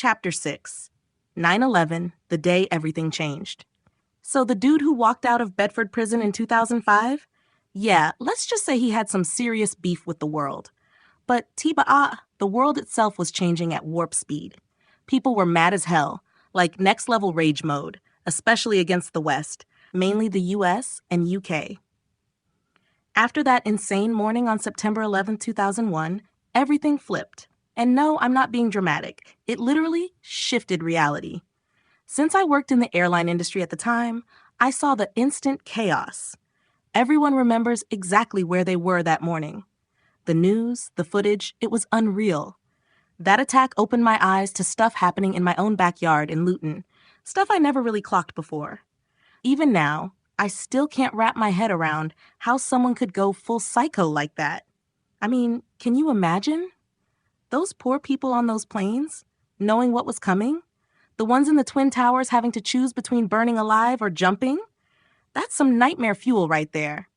Chapter 6 9/11, the day everything changed. So, the dude who walked out of Bedford Prison in 2005? Yeah, let's just say he had some serious beef with the world. But Tiba'a, the world itself was changing at warp speed. People were mad as hell, like next level rage mode, especially against the West, mainly the US and UK. After that insane morning on September 11, 2001, everything flipped. And no, I'm not being dramatic. It literally shifted reality. Since I worked in the airline industry at the time, I saw the instant chaos. Everyone remembers exactly where they were that morning. The news, the footage, it was unreal. That attack opened my eyes to stuff happening in my own backyard in Luton, stuff I never really clocked before. Even now, I still can't wrap my head around how someone could go full psycho like that. I mean, can you imagine? Those poor people on those planes, knowing what was coming? The ones in the Twin Towers having to choose between burning alive or jumping? That's some nightmare fuel right there.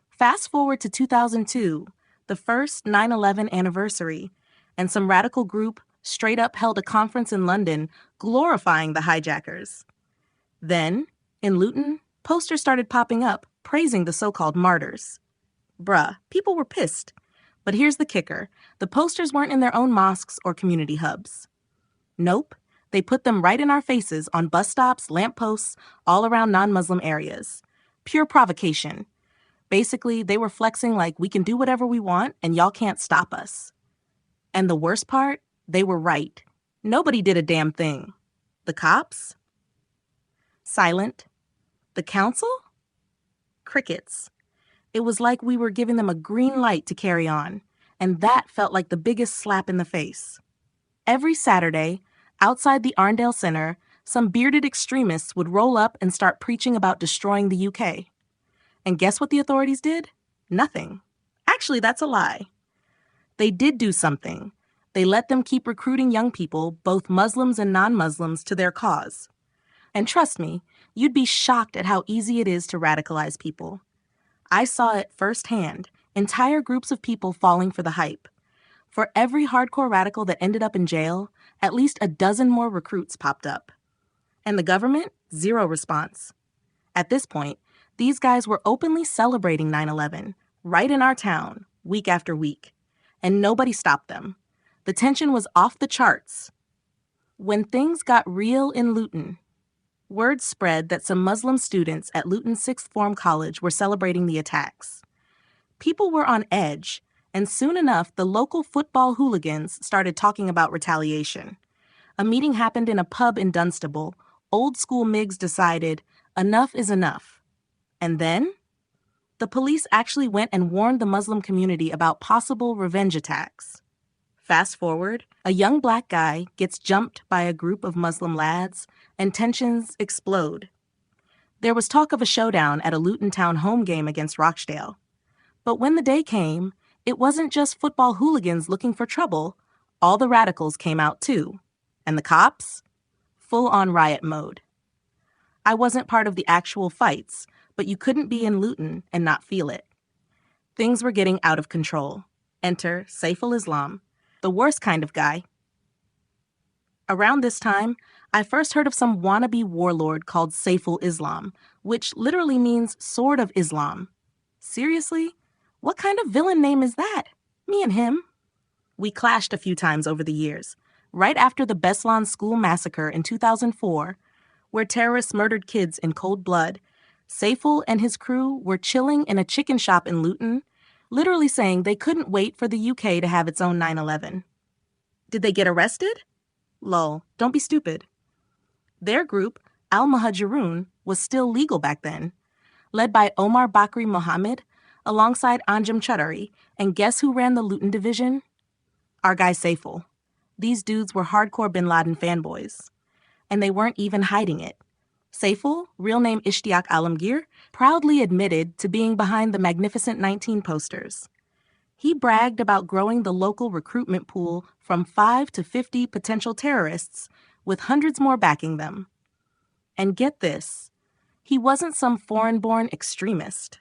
Fast forward to 2002, the first 9/11 anniversary, and some radical group straight up held a conference in London glorifying the hijackers. Then, in Luton, posters started popping up praising the so-called martyrs. Bruh, people were pissed. But here's the kicker. The posters weren't in their own mosques or community hubs. Nope. They put them right in our faces on bus stops, lampposts, all around non-Muslim areas. Pure provocation. Basically, they were flexing like we can do whatever we want and y'all can't stop us. And the worst part, they were right. Nobody did a damn thing. The cops? Silent. The council? Crickets. It was like we were giving them a green light to carry on, and that felt like the biggest slap in the face. Every Saturday, outside the Arndale Center, some bearded extremists would roll up and start preaching about destroying the UK. And guess what the authorities did? Nothing. Actually, that's a lie. They did do something. They let them keep recruiting young people, both Muslims and non-Muslims, to their cause. And trust me, you'd be shocked at how easy it is to radicalize people. I saw it firsthand, entire groups of people falling for the hype. For every hardcore radical that ended up in jail, at least a dozen more recruits popped up. And the government? Zero response. At this point, these guys were openly celebrating 9/11, right in our town, week after week. And nobody stopped them. The tension was off the charts. When things got real in Luton, word spread that some Muslim students at Luton Sixth Form College were celebrating the attacks. People were on edge, and soon enough, the local football hooligans started talking about retaliation. A meeting happened in a pub in Dunstable. Old school MIGs decided, enough is enough. And then, the police actually went and warned the Muslim community about possible revenge attacks. Fast forward, a young black guy gets jumped by a group of Muslim lads, and tensions explode. There was talk of a showdown at a Luton Town home game against Rochdale. But when the day came, it wasn't just football hooligans looking for trouble. All the radicals came out too. And the cops? Full-on riot mode. I wasn't part of the actual fights, but you couldn't be in Luton and not feel it. Things were getting out of control. Enter Saiful Islam, the worst kind of guy. Around this time, I first heard of some wannabe warlord called Saiful Islam, which literally means Sword of Islam. Seriously? What kind of villain name is that? Me and him. We clashed a few times over the years. Right after the Beslan school massacre in 2004, where terrorists murdered kids in cold blood, Saiful and his crew were chilling in a chicken shop in Luton, literally saying they couldn't wait for the UK to have its own 9/11. Did they get arrested? Lol, don't be stupid. Their group, Al-Muhajirun, was still legal back then, led by Omar Bakri Mohammed, alongside Anjem Choudary, and guess who ran the Luton division? Our guy Saiful. These dudes were hardcore Bin Laden fanboys. And they weren't even hiding it. Saiful, real name Ishtiaq Alamgir, proudly admitted to being behind the Magnificent 19 posters. He bragged about growing the local recruitment pool from 5 to 50 potential terrorists, with hundreds more backing them. And get this, he wasn't some foreign-born extremist.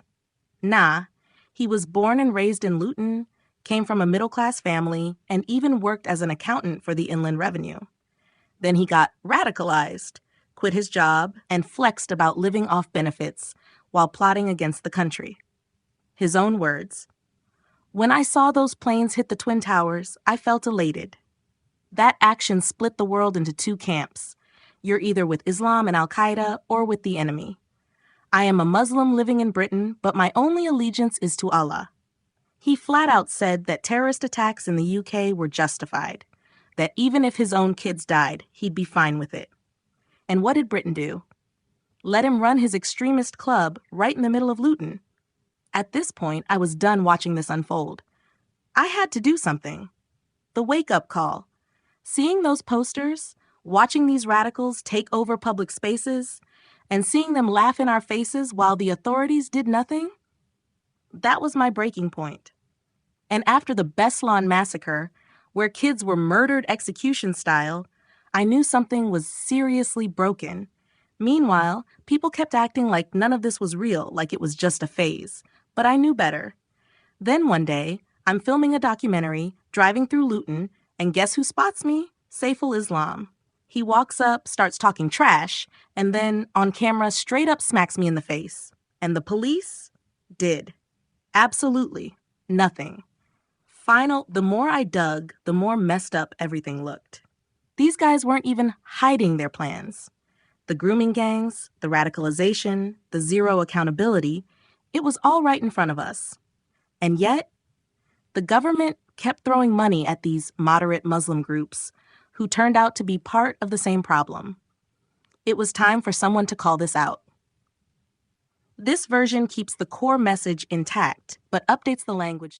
Nah, he was born and raised in Luton, came from a middle-class family, and even worked as an accountant for the Inland Revenue. Then he got radicalized, quit his job, and flexed about living off benefits while plotting against the country. His own words, "When I saw those planes hit the Twin Towers, I felt elated. That action split the world into two camps. You're either with Islam and Al-Qaeda or with the enemy. I am a Muslim living in Britain, but my only allegiance is to Allah." He flat out said that terrorist attacks in the UK were justified, that even if his own kids died, he'd be fine with it. And what did Britain do? Let him run his extremist club right in the middle of Luton. At this point, I was done watching this unfold. I had to do something. The wake-up call. Seeing those posters, watching these radicals take over public spaces, and seeing them laugh in our faces while the authorities did nothing, that was my breaking point. And after the Beslan massacre, where kids were murdered execution style, I knew something was seriously broken. Meanwhile, people kept acting like none of this was real, like it was just a phase. But I knew better. Then one day, I'm filming a documentary, driving through Luton, and guess who spots me? Saiful Islam. He walks up, starts talking trash, and then, on camera, straight up smacks me in the face. And the police did. Absolutely nothing. The more I dug, the more messed up everything looked. These guys weren't even hiding their plans. The grooming gangs, the radicalization, the zero accountability, it was all right in front of us. And yet, the government kept throwing money at these moderate Muslim groups who turned out to be part of the same problem. It was time for someone to call this out. This version keeps the core message intact, but updates the language.